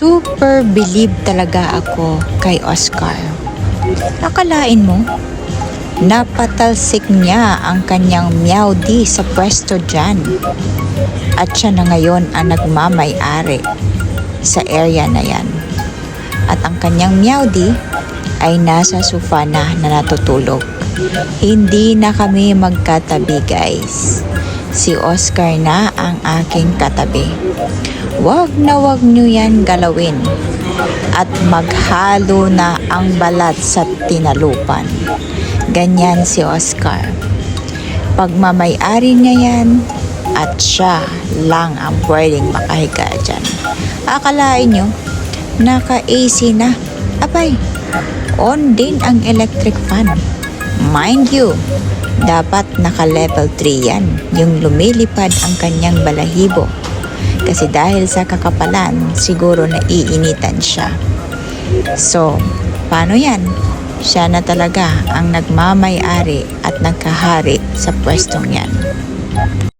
Super believe talaga ako kay Oscar. Akalain mo, napatalsik niya ang kanyang Meowdy sa pwesto dyan. At siya na ngayon ang nagmamay-ari sa area na yan. At ang kanyang Meowdy ay nasa sofa na natutulog. Hindi na kami magkatabi, guys. Si Oscar na ang aking katabi. Wag na wag nyo yan galawin. At maghalo na ang balat sa tinalupan. Ganyan si Oscar. Pagmamay-ari niya yan at siya lang ang pwedeng makahiga dyan. Akalain nyo, naka-AC na. Abay, on din ang electric fan. Mind you, dapat naka-level 3 yan, yung lumilipad ang kanyang balahibo. Kasi dahil sa kakapalan, siguro naiinitan siya. So, paano yan? Siya na talaga ang nagmamay-ari at nagkahari sa pwestong yan.